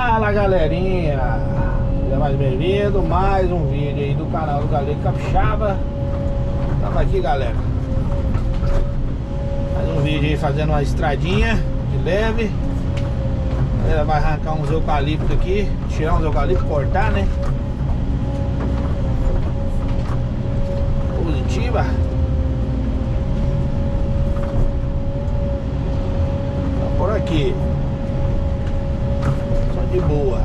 Fala galerinha, seja mais bem-vindo, mais um vídeo aí do canal do Galego Capixaba. Estamos aqui, galera, mais um vídeo aí fazendo uma estradinha de leve. Ela vai arrancar uns eucaliptos aqui, tirar uns eucaliptos, cortar, né? Positiva. Tá por aqui. De boa.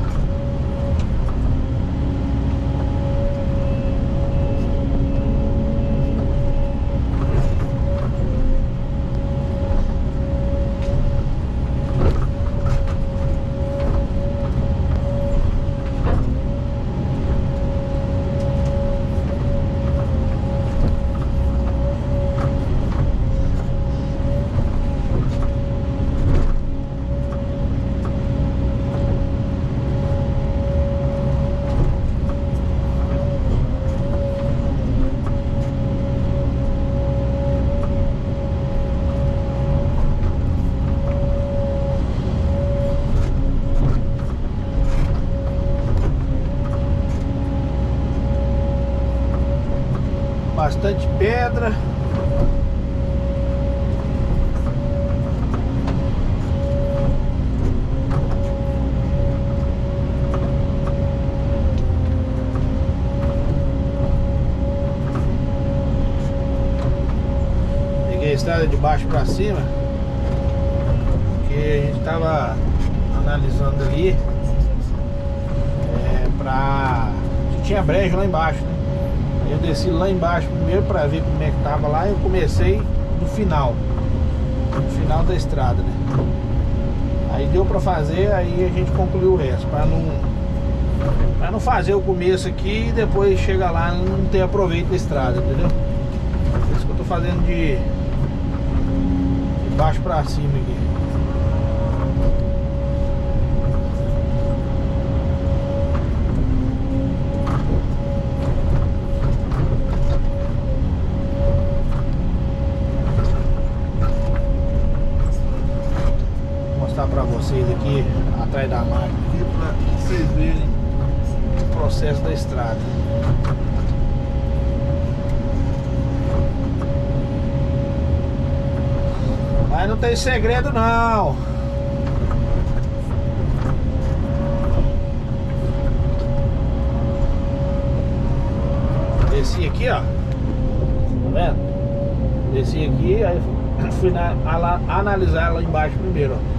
Bastante pedra. Peguei a estrada de baixo para cima, porque a gente tava analisando ali se tinha brejo lá embaixo, né? Eu desci lá embaixo primeiro para ver como é que tava lá. Eu comecei no final da estrada, né? Aí deu para fazer, aí a gente concluiu o resto, para não fazer o começo aqui e depois chegar lá e não ter aproveito da estrada, entendeu? Por isso que eu tô fazendo de baixo para cima aqui. Para vocês aqui atrás da máquina aqui, para vocês verem o processo da estrada. Mas não tem segredo não. Desci aqui, ó, tá vendo? Desci aqui, aí fui analisar lá embaixo primeiro, ó.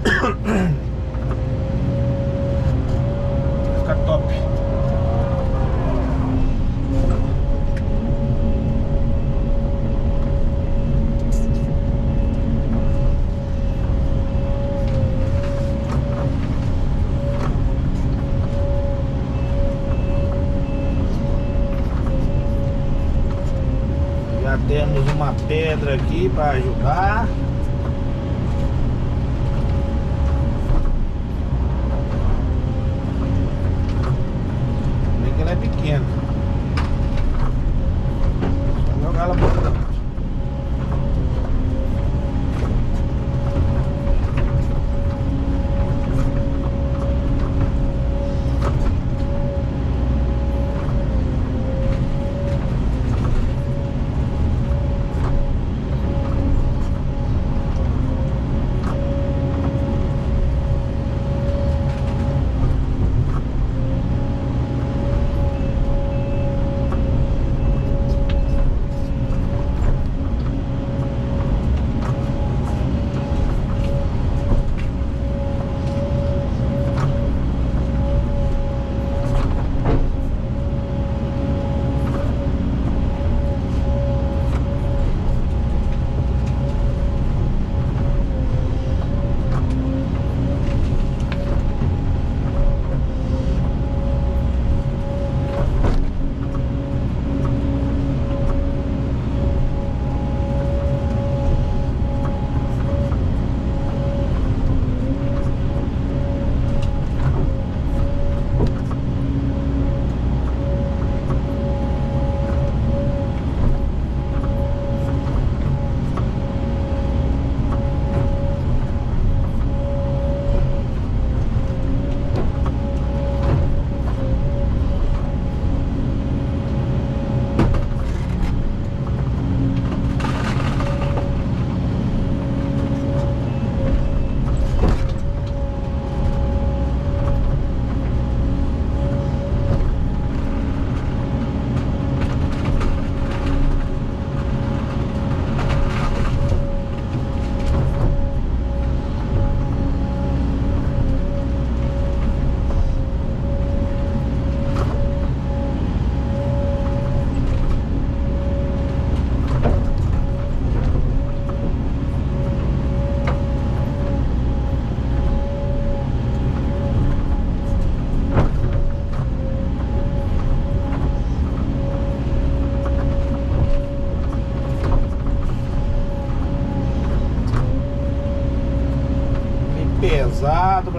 Vai ficar top. Já temos uma pedra aqui para ajudar. Ela é pequena. Vou jogar ela por dentro.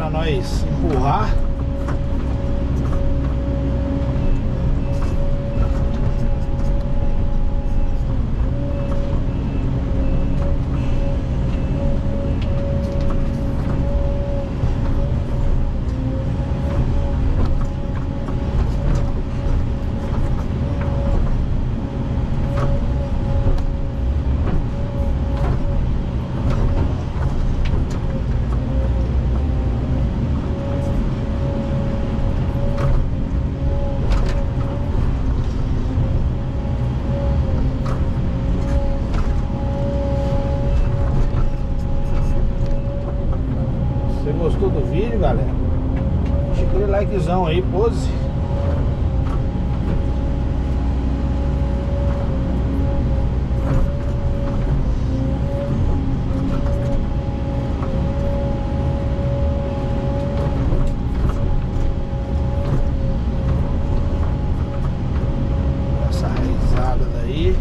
pra nós empurrar. Gostou do vídeo, galera? Deixa aquele likezão aí, pose. Essa raizada daí.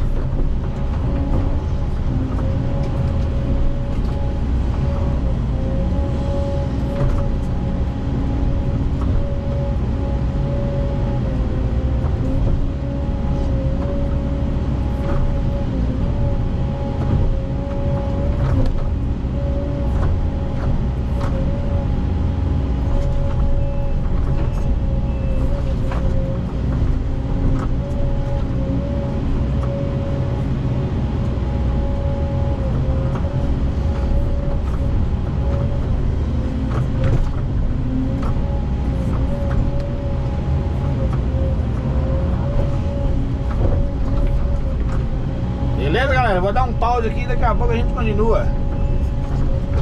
Beleza, galera? Eu vou dar um pause aqui e daqui a pouco a gente continua.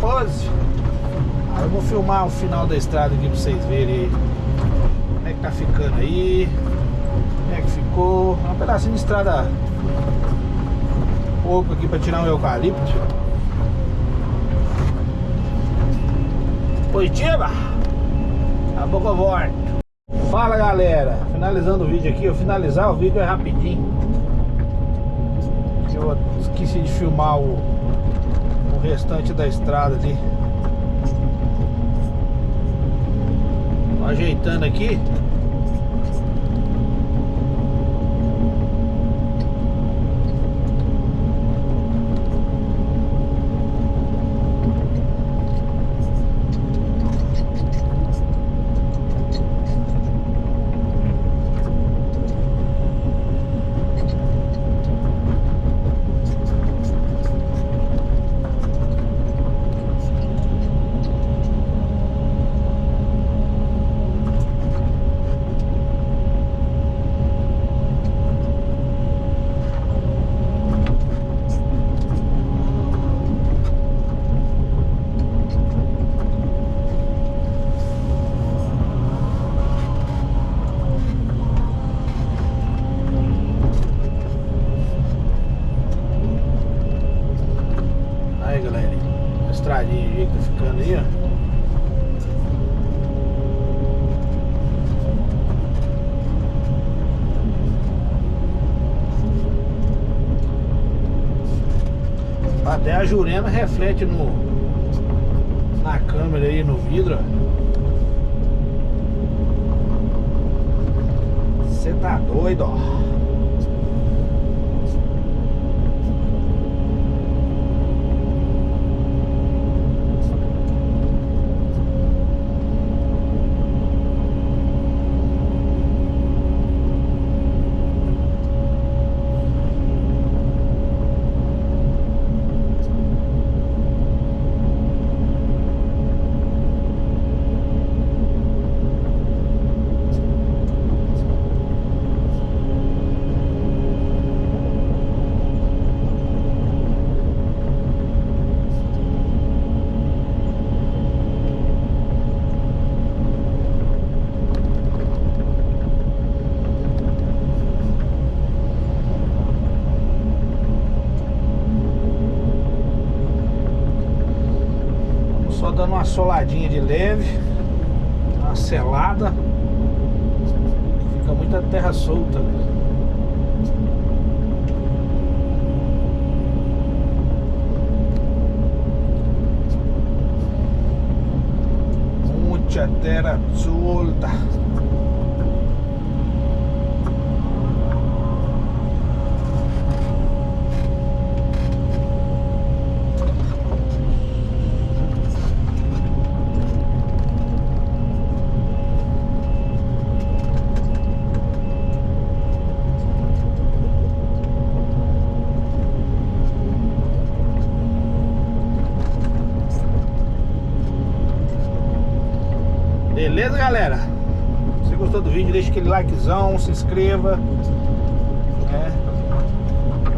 Pause. Aí eu vou filmar o final da estrada aqui pra vocês verem como é que tá ficando aí. Como é que ficou. É um pedacinho de estrada pouco aqui pra tirar um eucalipto. Positiva. Daqui a pouco eu volto. Fala, galera. Finalizando o vídeo aqui. Eu finalizar o vídeo é rapidinho. Eu esqueci de filmar o restante da estrada ali. Tô ajeitando aqui. Estradinha aí que tá ficando aí, ó. Até a Jurema reflete na câmera aí, no vidro, ó. Você tá doido, ó. Só dando uma soladinha de leve, uma selada. Fica muita terra solta, né? Mucha terra solta. Beleza, galera? Se você gostou do vídeo, deixa aquele likezão, se inscreva, né?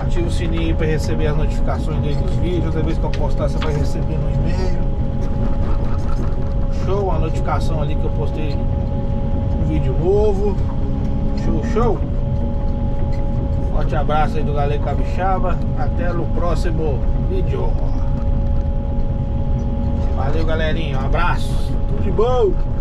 Ativa o sininho para receber as notificações dos vídeos. Toda vez que eu postar, você vai receber no e-mail. Show, a notificação ali que eu postei um vídeo novo. Show, show. Forte abraço aí do Galego Capixaba. Até no próximo vídeo. Valeu, galerinha. Um abraço. Tudo de bom.